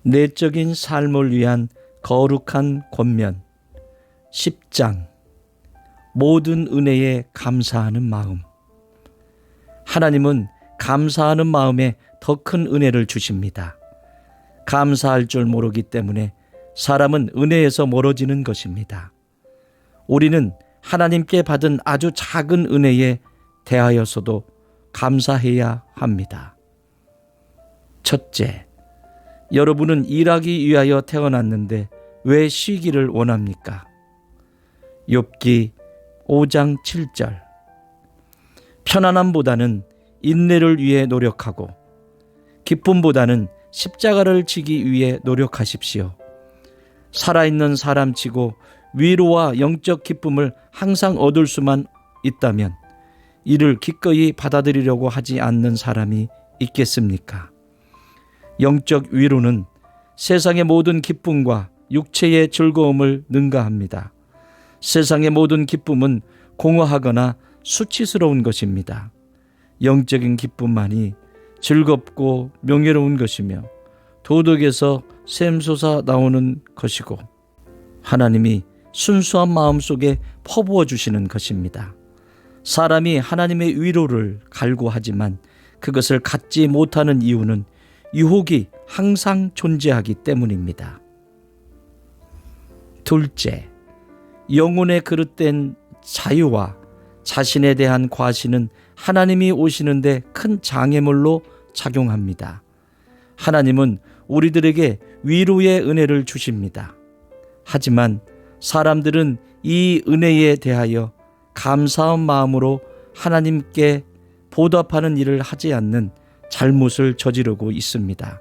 내적인 삶을 위한 거룩한 권면 10장 모든 은혜에 감사하는 마음. 하나님은 감사하는 마음에 더 큰 은혜를 주십니다. 감사할 줄 모르기 때문에 사람은 은혜에서 멀어지는 것입니다. 우리는 하나님께 받은 아주 작은 은혜에 대하여서도 감사해야 합니다. 첫째, 여러분은 일하기 위하여 태어났는데 왜 쉬기를 원합니까? 욥기 5장 7절. 편안함보다는 인내를 위해 노력하고 기쁨보다는 십자가를 지기 위해 노력하십시오. 살아있는 사람치고 위로와 영적 기쁨을 항상 얻을 수만 있다면 이를 기꺼이 받아들이려고 하지 않는 사람이 있겠습니까? 영적 위로는 세상의 모든 기쁨과 육체의 즐거움을 능가합니다. 세상의 모든 기쁨은 공허하거나 수치스러운 것입니다. 영적인 기쁨만이 즐겁고 명예로운 것이며 도덕에서 샘솟아 나오는 것이고 하나님이 순수한 마음 속에 퍼부어 주시는 것입니다. 사람이 하나님의 위로를 갈구하지만 그것을 갖지 못하는 이유는 유혹이 항상 존재하기 때문입니다. 둘째, 영혼의 그릇된 자유와 자신에 대한 과신은 하나님이 오시는데 큰 장애물로 작용합니다. 하나님은 우리들에게 위로의 은혜를 주십니다. 하지만 사람들은 이 은혜에 대하여 감사한 마음으로 하나님께 보답하는 일을 하지 않는 잘못을 저지르고 있습니다.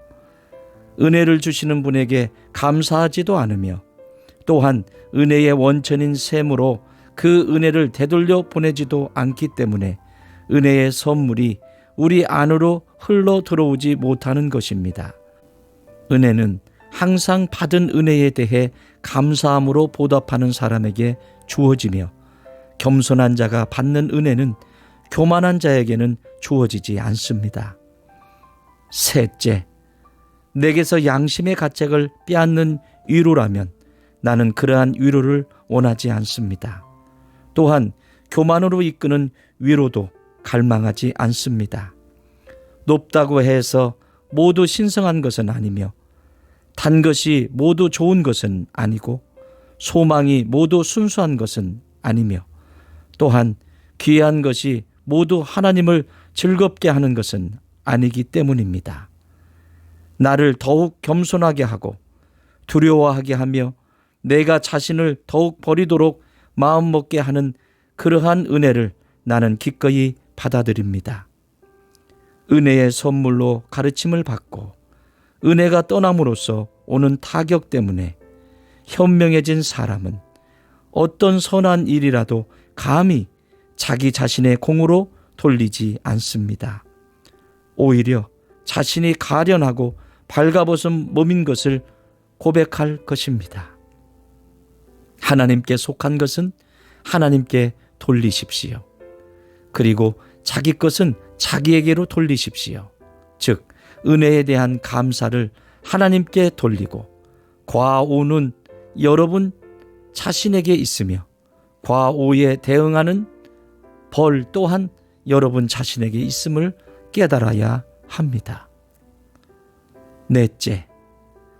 은혜를 주시는 분에게 감사하지도 않으며 또한 은혜의 원천인 셈으로 그 은혜를 되돌려 보내지도 않기 때문에 은혜의 선물이 우리 안으로 흘러 들어오지 못하는 것입니다. 은혜는 항상 받은 은혜에 대해 감사함으로 보답하는 사람에게 주어지며 겸손한 자가 받는 은혜는 교만한 자에게는 주어지지 않습니다. 셋째, 내게서 양심의 가책을 빼앗는 위로라면 나는 그러한 위로를 원하지 않습니다. 또한 교만으로 이끄는 위로도 갈망하지 않습니다. 높다고 해서 모두 신성한 것은 아니며 단 것이 모두 좋은 것은 아니고 소망이 모두 순수한 것은 아니며 또한 귀한 것이 모두 하나님을 즐겁게 하는 것은 아니기 때문입니다. 나를 더욱 겸손하게 하고 두려워하게 하며 내가 자신을 더욱 버리도록 마음먹게 하는 그러한 은혜를 나는 기꺼이 받아들입니다. 은혜의 선물로 가르침을 받고 은혜가 떠남으로써 오는 타격 때문에 현명해진 사람은 어떤 선한 일이라도 감히 자기 자신의 공으로 돌리지 않습니다. 오히려 자신이 가련하고 발가벗은 몸인 것을 고백할 것입니다. 하나님께 속한 것은 하나님께 돌리십시오. 그리고 자기 것은 자기에게로 돌리십시오. 즉 은혜에 대한 감사를 하나님께 돌리고 과오는 여러분 자신에게 있으며 과오에 대응하는 벌 또한 여러분 자신에게 있음을 깨달아야 합니다. 넷째,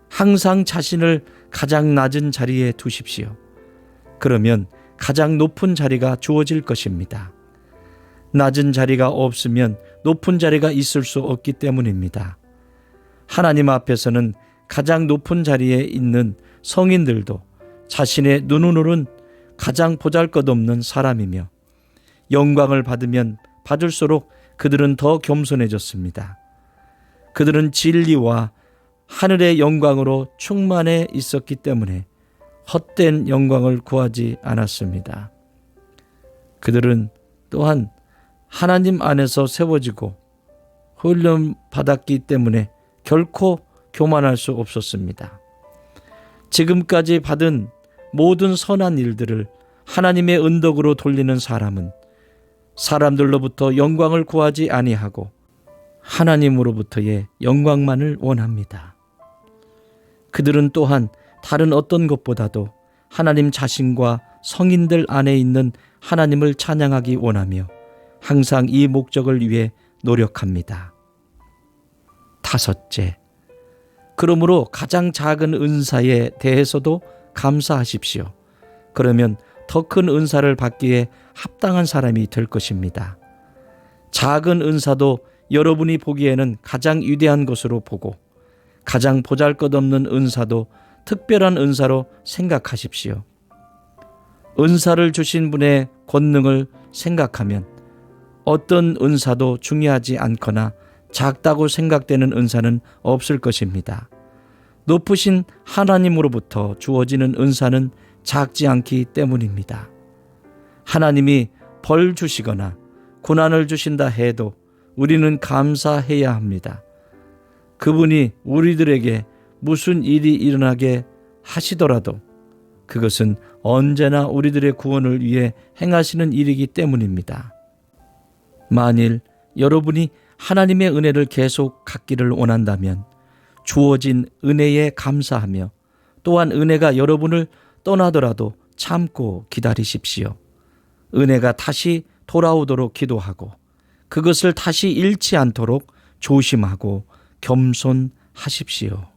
항상 자신을 가장 낮은 자리에 두십시오. 그러면 가장 높은 자리가 주어질 것입니다. 낮은 자리가 없으면 높은 자리가 있을 수 없기 때문입니다. 하나님 앞에서는 가장 높은 자리에 있는 성인들도 자신의 눈으로는 가장 보잘것없는 사람이며 영광을 받으면 받을수록 그들은 더 겸손해졌습니다. 그들은 진리와 하늘의 영광으로 충만해 있었기 때문에 헛된 영광을 구하지 않았습니다. 그들은 또한 하나님 안에서 세워지고 훈련받았기 때문에 결코 교만할 수 없었습니다. 지금까지 받은 모든 선한 일들을 하나님의 은덕으로 돌리는 사람은 사람들로부터 영광을 구하지 아니하고 하나님으로부터의 영광만을 원합니다. 그들은 또한 다른 어떤 것보다도 하나님 자신과 성인들 안에 있는 하나님을 찬양하기 원하며 항상 이 목적을 위해 노력합니다. 다섯째, 그러므로 가장 작은 은사에 대해서도 감사하십시오. 그러면 더 큰 은사를 받기에 합당한 사람이 될 것입니다. 작은 은사도 여러분이 보기에는 가장 위대한 것으로 보고 가장 보잘것없는 은사도 특별한 은사로 생각하십시오. 은사를 주신 분의 권능을 생각하면 어떤 은사도 중요하지 않거나 작다고 생각되는 은사는 없을 것입니다. 높으신 하나님으로부터 주어지는 은사는 작지 않기 때문입니다. 하나님이 벌 주시거나 고난을 주신다 해도 우리는 감사해야 합니다. 그분이 우리들에게 무슨 일이 일어나게 하시더라도 그것은 언제나 우리들의 구원을 위해 행하시는 일이기 때문입니다. 만일 여러분이 하나님의 은혜를 계속 갖기를 원한다면 주어진 은혜에 감사하며 또한 은혜가 여러분을 떠나더라도 참고 기다리십시오. 은혜가 다시 돌아오도록 기도하고 그것을 다시 잃지 않도록 조심하고 겸손하십시오.